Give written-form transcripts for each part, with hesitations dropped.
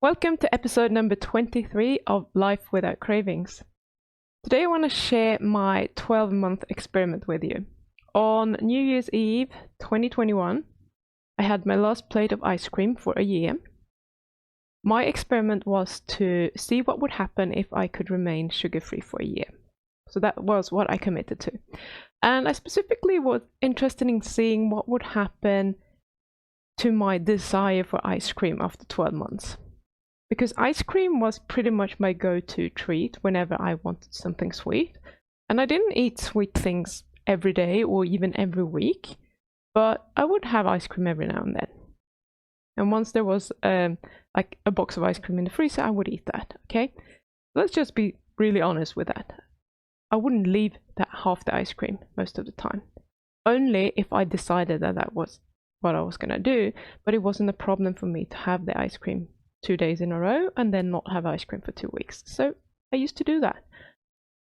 Welcome to episode number 23 of Life Without Cravings. Today I want to share my 12-month experiment with you. On New Year's Eve 2021, I had my last plate of ice cream for a year. My experiment was to see what would happen if I could remain sugar-free for a year. So that was what I committed to. And I specifically was interested in seeing what would happen to my desire for ice cream after 12 months. Because ice cream was pretty much my go-to treat whenever I wanted something sweet. And I didn't eat sweet things every day or even every week, but I would have ice cream every now and then. And once there was like a box of ice cream in the freezer, I would eat that, okay? Let's just be really honest with that. I wouldn't leave that half the ice cream most of the time. Only if I decided that that was what I was gonna do, but it wasn't a problem for me to have the ice cream 2 days in a row and then not have ice cream for 2 weeks. So I used to do that.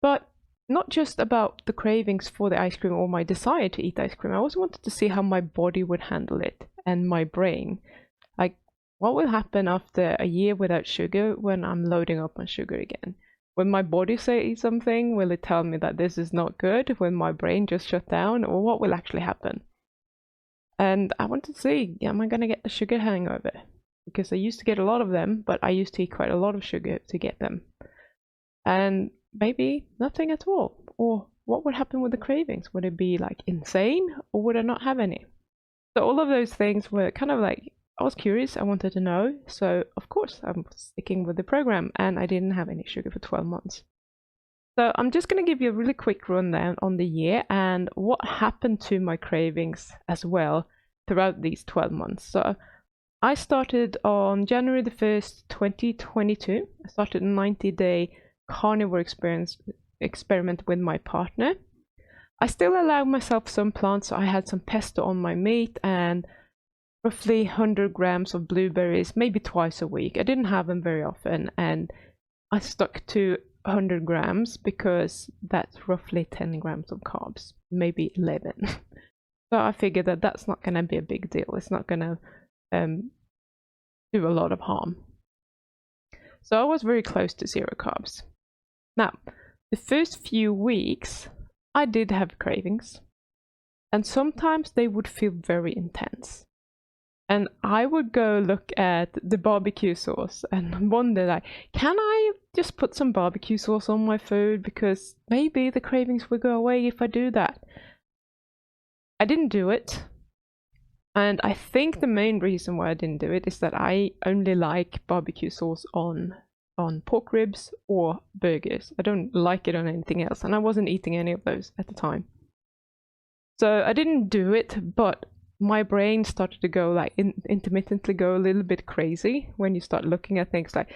But not just about the cravings for the ice cream or my desire to eat ice cream. I also wanted to see how my body would handle it and my brain. Like, what will happen after a year without sugar when I'm loading up on sugar again? Will my body say something? Will it tell me that this is not good? Will my brain just shut down? Or what will actually happen? And I wanted to see, am I going to get the sugar hangover? Because I used to get a lot of them, but I used to eat quite a lot of sugar to get them. And maybe nothing at all. Or what would happen with the cravings? Would it be like insane, or would I not have any? So all of those things were kind of like, I was curious, I wanted to know. So of course I'm sticking with the program, and I didn't have any sugar for 12 months. So I'm just going to give you a really quick rundown on the year and what happened to my cravings as well throughout these 12 months. So I started on January the 1st, 2022. I started a 90-day carnivore experiment with my partner. I still allowed myself some plants, so I had some pesto on my meat and roughly 100 grams of blueberries, maybe twice a week. I didn't have them very often, and I stuck to 100 grams because that's roughly 10 grams of carbs, maybe 11. So I figured that that's not going to be a big deal. It's not going to do a lot of harm. So I was very close to zero carbs. Now, the first few weeks, I did have cravings, and sometimes they would feel very intense. And I would go look at the barbecue sauce and wonder, like, can I just put some barbecue sauce on my food? Because maybe the cravings will go away if I do that. I didn't do it. And I think the main reason why I didn't do it is that I only like barbecue sauce on pork ribs or burgers. I don't like it on anything else, and I wasn't eating any of those at the time. So I didn't do it, but my brain started to go like intermittently go a little bit crazy when you start looking at things like,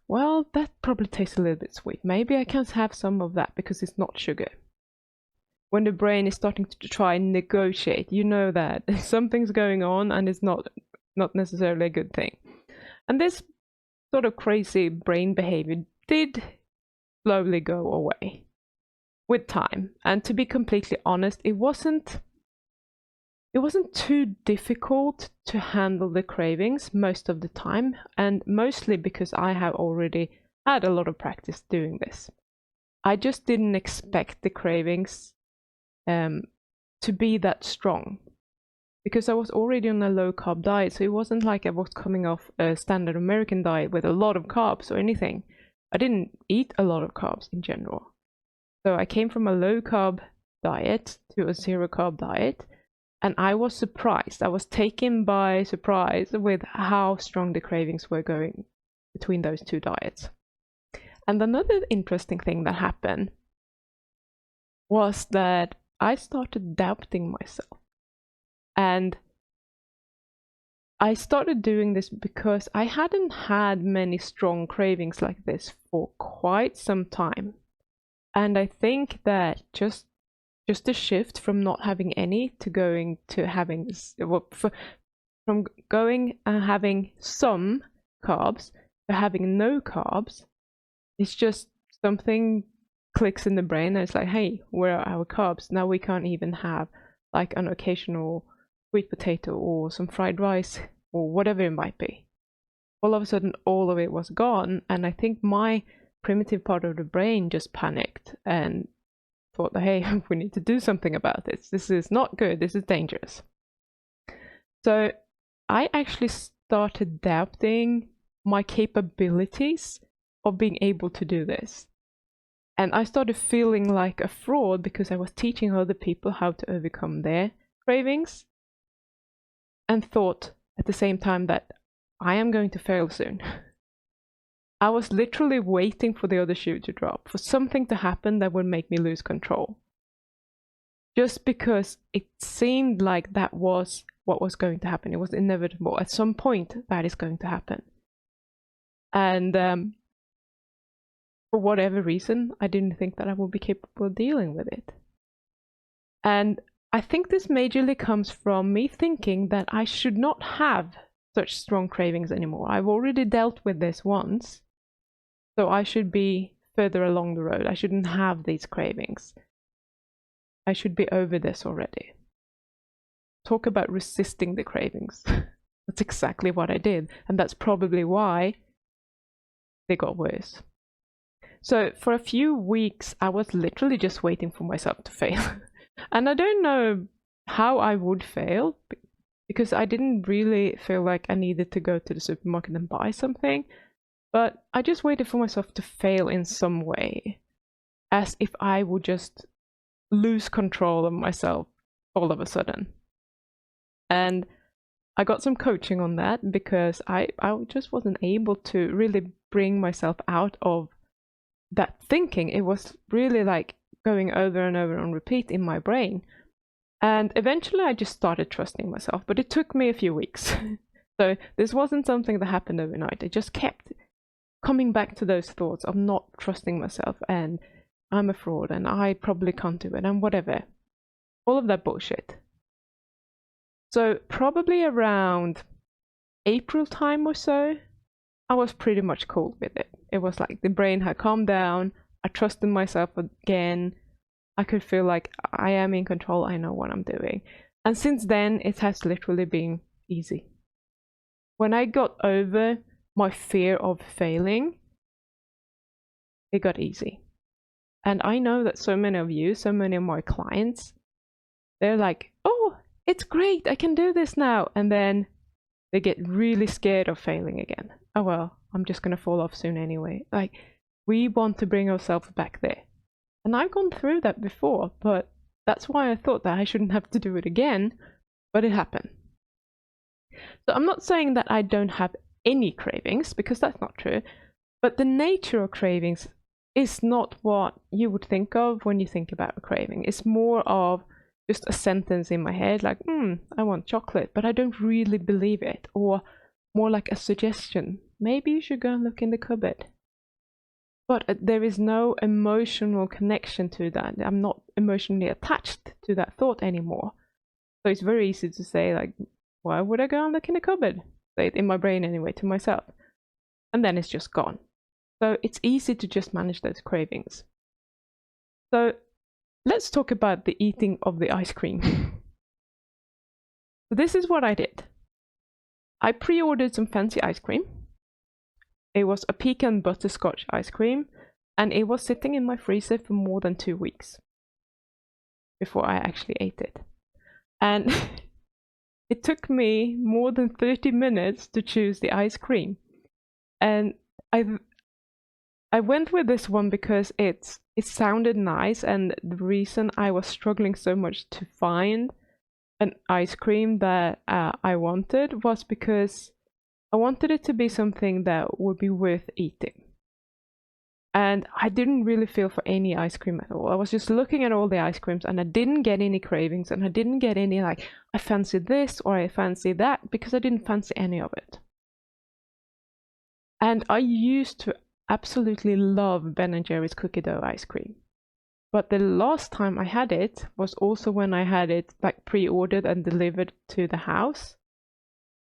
well, that probably tastes a little bit sweet. Maybe I can have some of that because it's not sugar. When the brain is starting to try and negotiate, you know that something's going on and it's not necessarily a good thing. And this sort of crazy brain behavior did slowly go away with time. And to be completely honest, it wasn't too difficult to handle the cravings most of the time, and mostly because I have already had a lot of practice doing this. I just didn't expect the cravings to be that strong, because I was already on a low carb diet, so it wasn't like I was coming off a standard American diet with a lot of carbs or anything. I didn't eat a lot of carbs in general. So I came from a low carb diet to a zero carb diet, and I was surprised. I was taken by surprise with how strong the cravings were going between those two diets. And another interesting thing that happened was that I started doubting myself. And I started doing this because I hadn't had many strong cravings like this for quite some time. And I think that just a shift from not having any to going to having, from going and having some carbs to having no carbs, it's just something clicks in the brain and it's like, hey, where are our carbs? Now we can't even have like an occasional sweet potato or some fried rice or whatever it might be. all of a sudden all of it was gone, and I think my primitive part of the brain just panicked and thought that, hey, we need to do something about this. This is not good. This is dangerous. So I actually started doubting my capabilities of being able to do this. And I started feeling like a fraud because I was teaching other people how to overcome their cravings, and thought at the same time that I am going to fail soon. I was literally waiting for the other shoe to drop, for something to happen that would make me lose control. Just because it seemed like that was what was going to happen. It was inevitable. At some point, that is going to happen. And for whatever reason, I didn't think that I would be capable of dealing with it. And I think this majorly comes from me thinking that I should not have such strong cravings anymore. I've already dealt with this once, so I should be further along the road. I shouldn't have these cravings. I should be over this already. Talk about resisting the cravings. That's exactly what I did, and that's probably why they got worse. So for a few weeks, I was literally just waiting for myself to fail. And I don't know how I would fail, because I didn't really feel like I needed to go to the supermarket and buy something. But I just waited for myself to fail in some way, as if I would just lose control of myself all of a sudden. And I got some coaching on that, because I just wasn't able to really bring myself out of that thinking. It was really like going over and over on repeat in my brain. And eventually I just started trusting myself, but it took me a few weeks. So this wasn't something that happened overnight. I just kept coming back to those thoughts of not trusting myself, and I'm a fraud, and I probably can't do it, and whatever. All of that bullshit. So probably around April time or so, I was pretty much cool with it. It was like the brain had calmed down. I trusted myself again. I could feel like I am in control. I know what I'm doing. And since then, it has literally been easy. When I got over my fear of failing, it got easy. And I know that so many of you, so many of my clients, they're like, oh, it's great, I can do this now. And then they get really scared of failing again. Oh, well, I'm just going to fall off soon anyway. Like, we want to bring ourselves back there. And I've gone through that before, but that's why I thought that I shouldn't have to do it again, but it happened. So I'm not saying that I don't have any cravings, because that's not true, but the nature of cravings is not what you would think of when you think about a craving. It's more of just a sentence in my head, like, I want chocolate, but I don't really believe it. Or more like a suggestion, maybe you should go and look in the cupboard. But there is no emotional connection to that. I'm not emotionally attached to that thought anymore. So it's very easy to say, like, why would I go and look in the cupboard? Say it in my brain anyway, to myself. And then it's just gone. So it's easy to just manage those cravings. So let's talk about the eating of the ice cream. So this is what I did. I pre-ordered some fancy ice cream. It was a pecan butterscotch ice cream, and it was sitting in my freezer for more than 2 weeks before I actually ate it. And it took me more than 30 minutes to choose the ice cream. And I went with this one because it sounded nice, and the reason I was struggling so much to find an ice cream that I wanted was because I wanted it to be something that would be worth eating. And I didn't really feel for any ice cream at all. I was just looking at all the ice creams, and I didn't get any cravings, and I didn't get any like, I fancy this or I fancy that, because I didn't fancy any of it. And I used to absolutely love Ben & Jerry's cookie dough ice cream. But the last time I had it was also when I had it like pre-ordered and delivered to the house.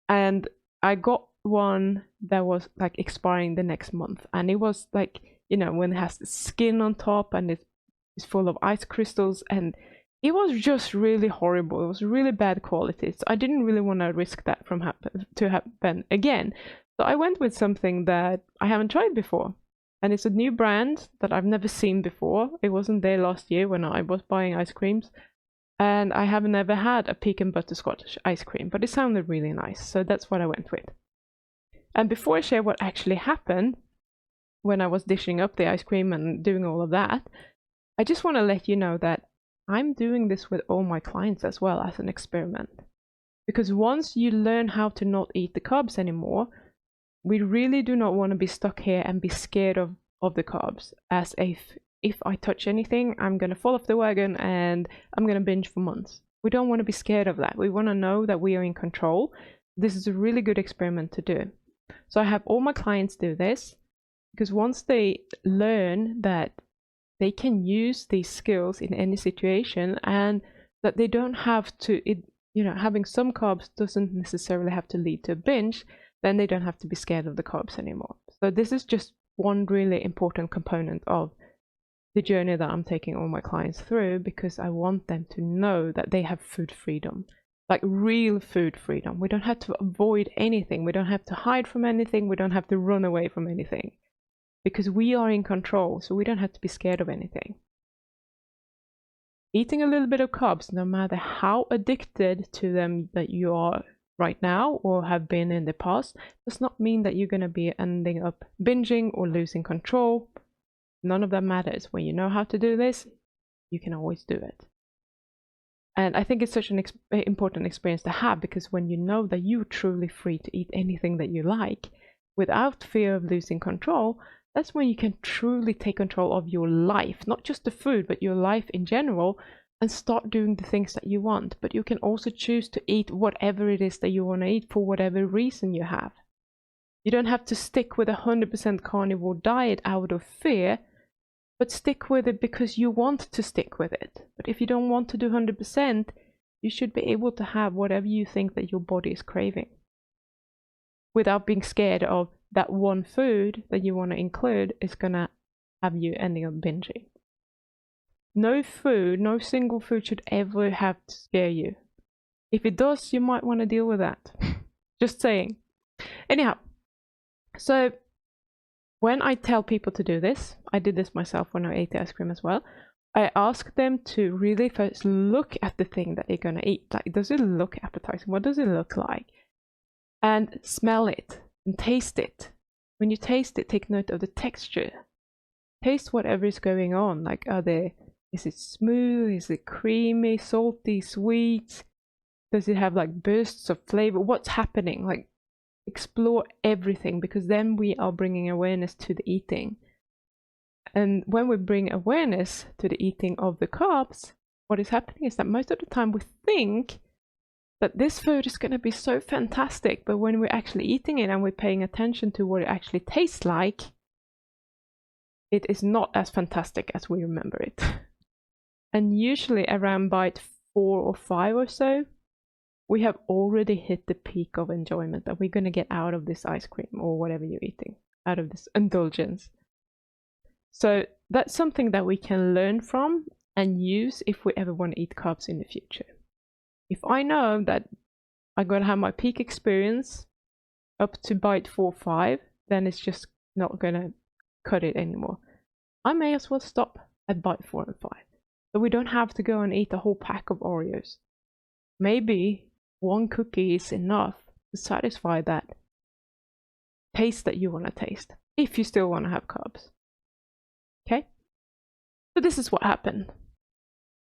And I got one that was like expiring the next month, and it was like, you know, when it has the skin on top and it's full of ice crystals, and it was just really horrible. It was really bad quality, so I didn't really want to risk that from happen again. So I went with something that I haven't tried before. And it's a new brand that I've never seen before. It wasn't there last year when I was buying ice creams. And I have never had a pecan butterscotch ice cream, but it sounded really nice. So that's what I went with. And before I share what actually happened when I was dishing up the ice cream and doing all of that, I just want to let you know that I'm doing this with all my clients as well as an experiment. Because once you learn how to not eat the carbs anymore, we really do not want to be stuck here and be scared of the carbs, as if I touch anything, I'm going to fall off the wagon and I'm going to binge for months. We don't want to be scared of that. We want to know that we are in control. This is a really good experiment to do. So I have all my clients do this, because once they learn that they can use these skills in any situation, and that they don't have to, having some carbs doesn't necessarily have to lead to a binge, then they don't have to be scared of the carbs anymore. So this is just one really important component of the journey that I'm taking all my clients through, because I want them to know that they have food freedom, like real food freedom. We don't have to avoid anything. We don't have to hide from anything. We don't have to run away from anything, because we are in control. So we don't have to be scared of anything. Eating a little bit of carbs, no matter how addicted to them that you are right now or have been in the past, does not mean that you're going to be ending up binging or losing control. None of that matters. When you know how to do this, you can always do it. And I think it's such an important experience to have, because when you know that you're truly free to eat anything that you like without fear of losing control, that's when you can truly take control of your life, not just the food, but your life in general, and start doing the things that you want. But you can also choose to eat whatever it is that you want to eat for whatever reason you have. You don't have to stick with a 100% carnivore diet out of fear, but stick with it because you want to stick with it. But if you don't want to do 100%, you should be able to have whatever you think that your body is craving, without being scared of that one food that you want to include is going to have you ending up binging. No food, no single food should ever have to scare you. If it does, you might want to deal with that. Just saying. Anyhow, so when I tell people to do this, I did this myself when I ate the ice cream as well. I ask them to really first look at the thing that they're going to eat. Like, does it look appetizing? What does it look like? And smell it and taste it. When you taste it, take note of the texture. Taste whatever is going on. Like, is it smooth? Is it creamy, salty, sweet? Does it have like bursts of flavor? What's happening? Like, explore everything, because then we are bringing awareness to the eating. And when we bring awareness to the eating of the carbs, what is happening is that most of the time we think that this food is going to be so fantastic, but when we're actually eating it and we're paying attention to what it actually tastes like, it is not as fantastic as we remember it. And usually around bite 4 or 5 or so, we have already hit the peak of enjoyment that we're going to get out of this ice cream or whatever you're eating, out of this indulgence. So that's something that we can learn from and use if we ever want to eat carbs in the future. If I know that I'm going to have my peak experience up to bite 4 or 5, then it's just not going to cut it anymore. I may as well stop at bite 4 and 5. So we don't have to go and eat a whole pack of Oreos. Maybe one cookie is enough to satisfy that taste that you want to taste, if you still want to have carbs. Okay? So this is what happened.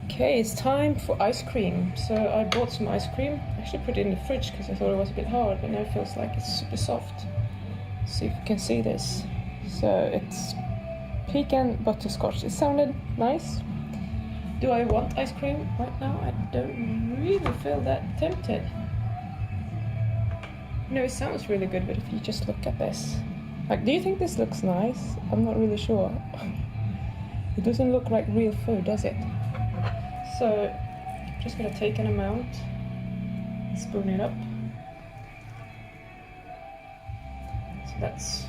Okay, it's time for ice cream. So I bought some ice cream. I actually put it in the fridge because I thought it was a bit hard, but now it feels like it's super soft. Let's see if you can see this. So it's pecan butterscotch. It sounded nice. Do I want ice cream right now? I don't really feel that tempted. No, it sounds really good, but if you just look at this. Like, do you think this looks nice? I'm not really sure. It doesn't look like real food, does it? So, I'm just gonna take an amount, spoon it up. So that's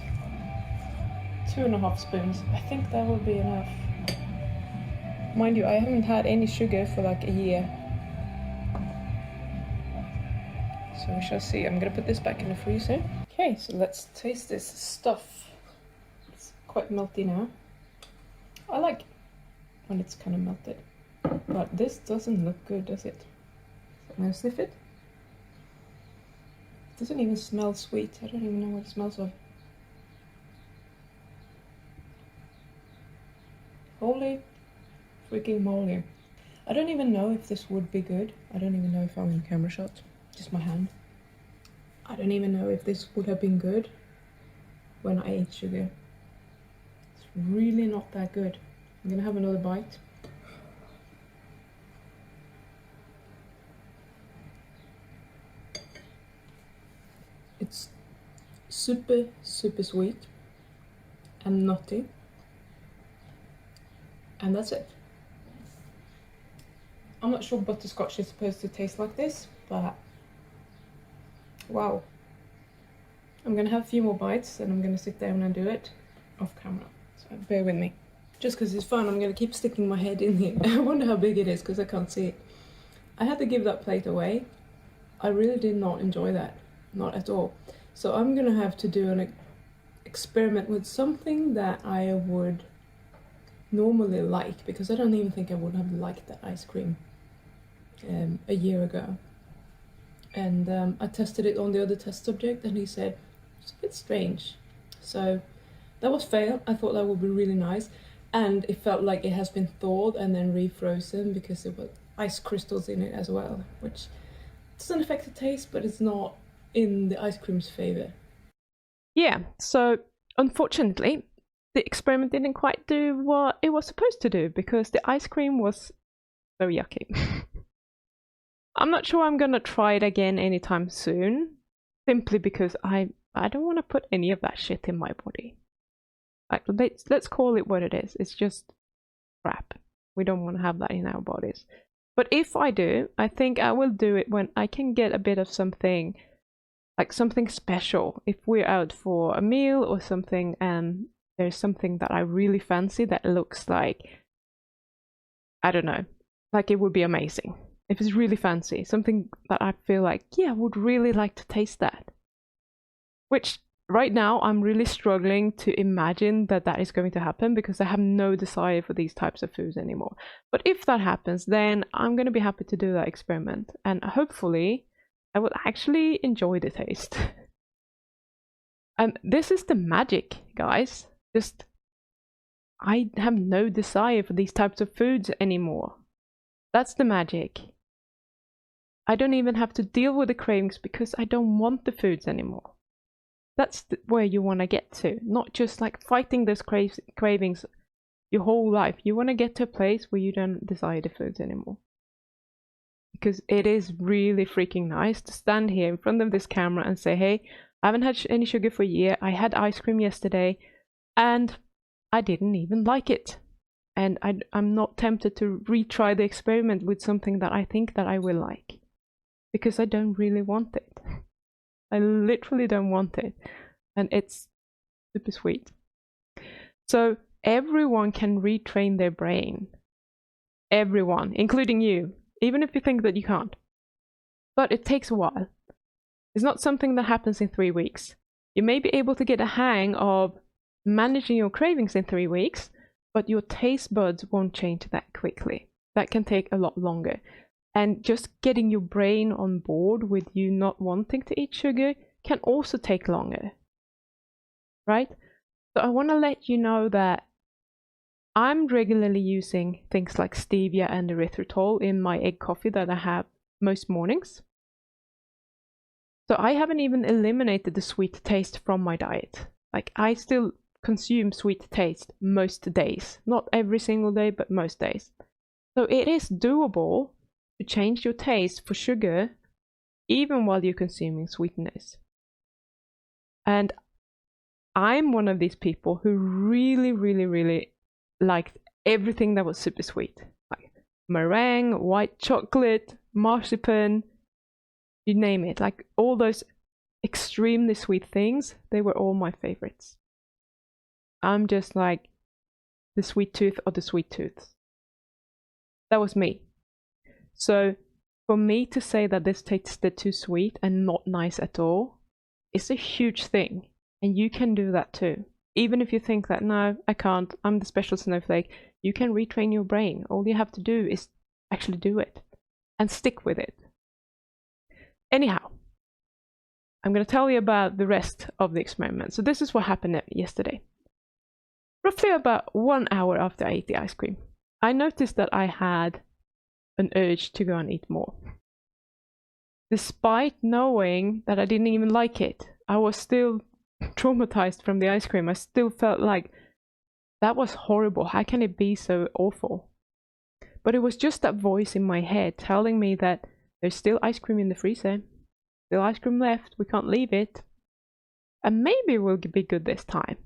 2.5 spoons. I think that will be enough. Mind you, I haven't had any sugar for like a year. So we shall see. I'm gonna put this back in the freezer. Okay, so let's taste this stuff. It's quite melty now. I like when it's kind of melted, but this doesn't look good, does it? So I'm gonna sniff it. It doesn't even smell sweet. I don't even know what it smells of. Holy freaking moly. I don't even know if this would be good. I don't even know if I'm in camera shot. Just my hand. I don't even know if this would have been good when I ate sugar. It's really not that good. I'm gonna have another bite. It's super, super sweet and nutty. And that's it. I'm not sure butterscotch is supposed to taste like this, but wow. I'm gonna have a few more bites and I'm gonna sit down and do it off camera. So bear with me. Just because it's fun, I'm gonna keep sticking my head in here. I wonder how big it is because I can't see it. I had to give that plate away. I really did not enjoy that. Not at all. So I'm gonna have to do an experiment with something that I would normally like, because I don't even think I would have liked that ice cream a year ago. And I tested it on the other test subject and he said it's a bit strange. So that was fail. I thought that would be really nice, and it felt like it has been thawed and then refrozen because there were ice crystals in it as well, which doesn't affect the taste, but it's not in the ice cream's favor. Yeah, so unfortunately the experiment didn't quite do what it was supposed to do because the ice cream was so yucky. I'm not sure I'm gonna try it again anytime soon, simply because I don't want to put any of that shit in my body. Like, let's call it what it is. It's just crap. We don't want to have that in our bodies. But if I do, I think I will do it when I can get a bit of something, like something special. If we're out for a meal or something and there's something that I really fancy that looks like, I don't know, like it would be amazing. If it's really fancy, something that I feel like, yeah, I would really like to taste that. Which right now I'm really struggling to imagine that that is going to happen because I have no desire for these types of foods anymore. But if that happens, then I'm going to be happy to do that experiment. And hopefully I will actually enjoy the taste. And this is the magic, guys. Just, I have no desire for these types of foods anymore. That's the magic. I don't even have to deal with the cravings because I don't want the foods anymore. That's where you want to get to, not just like fighting those cravings your whole life. You want to get to a place where you don't desire the foods anymore. Because it is really freaking nice to stand here in front of this camera and say, hey, I haven't had any sugar for a year. I had ice cream yesterday and I didn't even like it. And I'm not tempted to retry the experiment with something that I think that I will like. Because I don't really want it. I literally don't want it. And it's super sweet. So everyone can retrain their brain. Everyone, including you. Even if you think that you can't. But it takes a while. It's not something that happens in 3 weeks. You may be able to get a hang of managing your cravings in 3 weeks, but your taste buds won't change that quickly. That can take a lot longer. And just getting your brain on board with you not wanting to eat sugar can also take longer. Right? So I want to let you know that I'm regularly using things like stevia and erythritol in my egg coffee that I have most mornings. So I haven't even eliminated the sweet taste from my diet. Like, I still consume sweet taste most days. Not every single day, but most days. So it is doable to change your taste for sugar even while you're consuming sweetness. And I'm one of these people who really liked everything that was super sweet. Like meringue, white chocolate, marzipan, you name it. Like all those extremely sweet things, they were all my favorites. I'm just like the sweet tooth of the sweet tooths. That was me. So for me to say that this tasted too sweet and not nice at all, is a huge thing, and you can do that too. Even if you think that, no, I can't, I'm the special snowflake, you can retrain your brain. All you have to do is actually do it and stick with it. Anyhow, I'm going to tell you about the rest of the experiment. So this is what happened yesterday. Roughly about 1 hour after I ate the ice cream, I noticed that I had an urge to go and eat more. Despite knowing that I didn't even like it, I was still traumatized from the ice cream. I still felt like that was horrible. How can it be so awful? But it was just that voice in my head telling me that there's still ice cream in the freezer. Still ice cream left. We can't leave it. And maybe it will be good this time.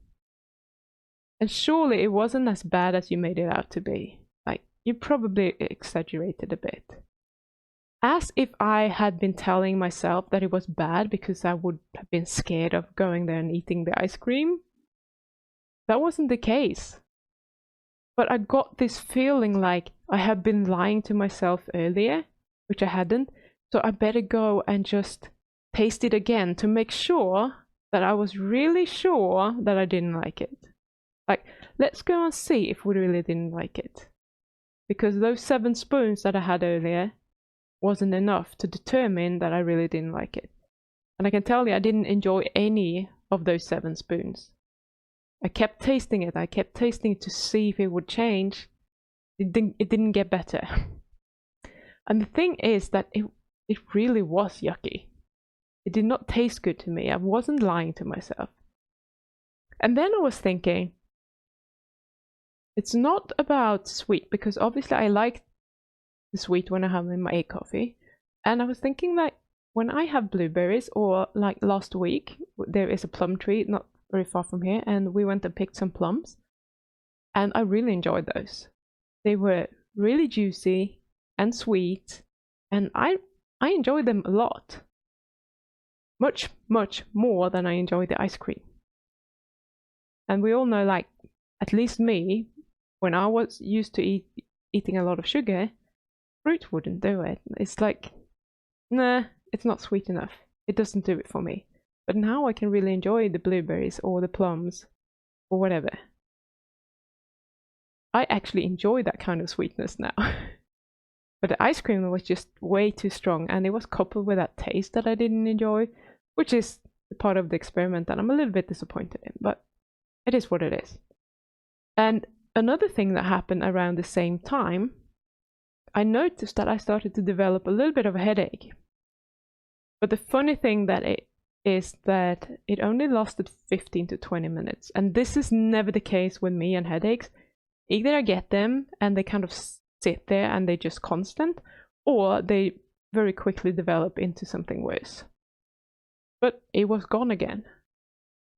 And surely it wasn't as bad as you made it out to be. Like, you probably exaggerated a bit. As if I had been telling myself that it was bad because I would have been scared of going there and eating the ice cream. That wasn't the case. But I got this feeling like I had been lying to myself earlier, which I hadn't. So I better go and just taste it again to make sure that I was really sure that I didn't like it. Like, let's go and see if we really didn't like it. Because those 7 spoons that I had earlier wasn't enough to determine that I really didn't like it. And I can tell you, I didn't enjoy any of those 7 spoons. I kept tasting it. I kept tasting it to see if it would change. It didn't get better. And the thing is that it really was yucky. It did not taste good to me. I wasn't lying to myself. And then I was thinking, it's not about sweet, because obviously I like the sweet when I have in my coffee. And I was thinking that when I have blueberries, or like last week, there is a plum tree not very far from here, and we went and picked some plums. And I really enjoyed those. They were really juicy and sweet, and I enjoyed them a lot. Much, much more than I enjoyed the ice cream. And we all know, like, at least me, when I was used to eating a lot of sugar, fruit wouldn't do it. It's like, nah, it's not sweet enough. It doesn't do it for me. But now I can really enjoy the blueberries or the plums or whatever. I actually enjoy that kind of sweetness now. But the ice cream was just way too strong, and it was coupled with that taste that I didn't enjoy, which is part of the experiment that I'm a little bit disappointed in, but it is what it is. And another thing that happened around the same time, I noticed that I started to develop a little bit of a headache. But the funny thing is that it only lasted 15 to 20 minutes. And this is never the case with me and headaches. Either I get them and they kind of sit there and they're just constant, or they very quickly develop into something worse. But it was gone again.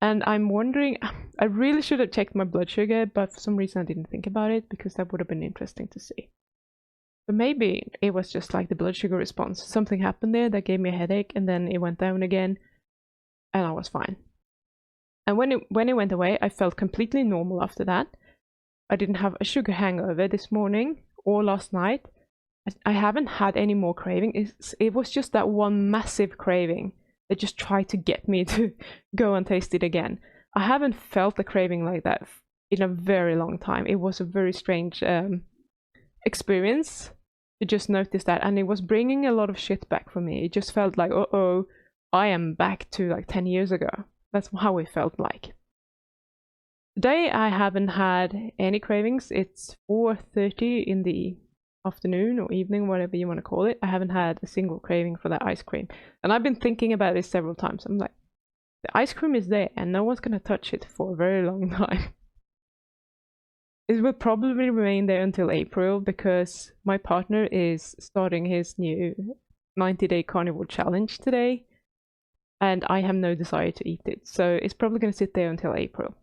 And I'm wondering, I really should have checked my blood sugar, but for some reason I didn't think about it, because that would have been interesting to see. But maybe it was just like the blood sugar response. Something happened there that gave me a headache, and then it went down again, and I was fine. And when it went away, I felt completely normal after that. I didn't have a sugar hangover this morning or last night. I haven't had any more craving. It was just that one massive craving that just tried to get me to go and taste it again. I haven't felt a craving like that in a very long time. It was a very strange experience to just notice that, and it was bringing a lot of shit back for me. It just felt like, uh-oh, I am back to like 10 years ago. That's how it felt like. Today I haven't had any cravings. It's 4:30 in the afternoon or evening, whatever you want to call it. I haven't had a single craving for that ice cream. And I've been thinking about this several times. I'm like, the ice cream is there and no one's going to touch it for a very long time. It will probably remain there until April, because my partner is starting his new 90-day carnivore challenge today, and I have no desire to eat it. So it's probably going to sit there until April.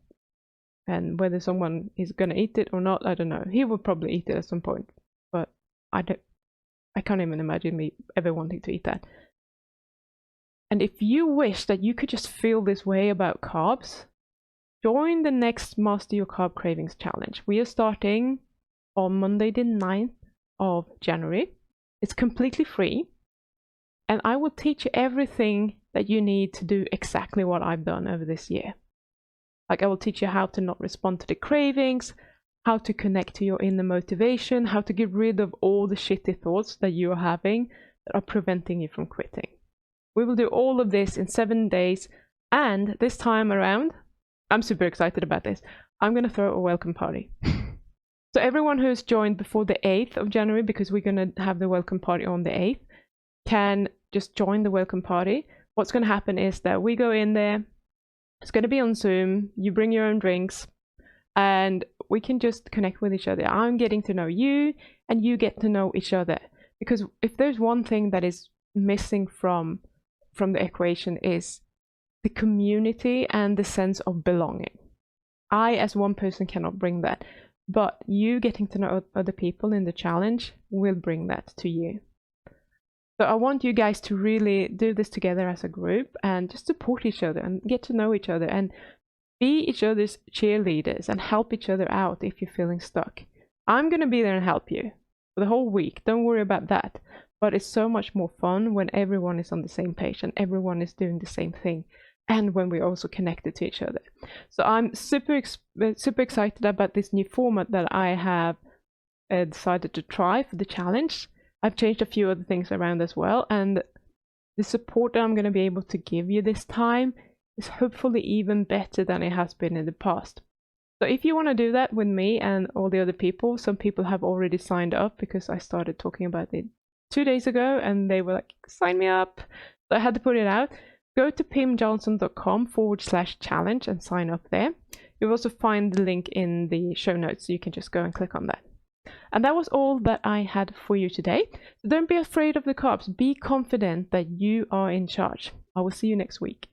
And whether someone is going to eat it or not, I don't know. He will probably eat it at some point, but I can't even imagine me ever wanting to eat that. And if you wish that you could just feel this way about carbs, join the next Master Your Carb Cravings challenge. We are starting on Monday the 9th of January. It's completely free, and I will teach you everything that you need to do exactly what I've done over this year. Like, I will teach you how to not respond to the cravings, how to connect to your inner motivation, how to get rid of all the shitty thoughts that you are having that are preventing you from quitting. We will do all of this in 7 days, and this time around, I'm super excited about this. I'm going to throw a welcome party. So everyone who's joined before the 8th of January, because we're going to have the welcome party on the 8th, can just join the welcome party. What's going to happen is that we go in there. It's going to be on Zoom. You bring your own drinks, and we can just connect with each other. I'm getting to know you, and you get to know each other. Because if there's one thing that is missing from the equation, is the community and the sense of belonging. I, as one person, cannot bring that, but you getting to know other people in the challenge will bring that to you. So I want you guys to really do this together as a group and just support each other and get to know each other and be each other's cheerleaders and help each other out if you're feeling stuck. I'm going to be there and help you for the whole week. Don't worry about that. But it's so much more fun when everyone is on the same page and everyone is doing the same thing, and when we're also connected to each other. So I'm super excited about this new format that I have decided to try for the challenge. I've changed a few other things around as well, and the support that I'm going to be able to give you this time is hopefully even better than it has been in the past. So if you want to do that with me and all the other people, some people have already signed up because I started talking about it 2 days ago and they were like, sign me up. So I had to put it out. Go to pimjansson.com/challenge and sign up there. You'll also find the link in the show notes, so you can just go and click on that. And that was all that I had for you today. So don't be afraid of the carbs. Be confident that you are in charge. I will see you next week.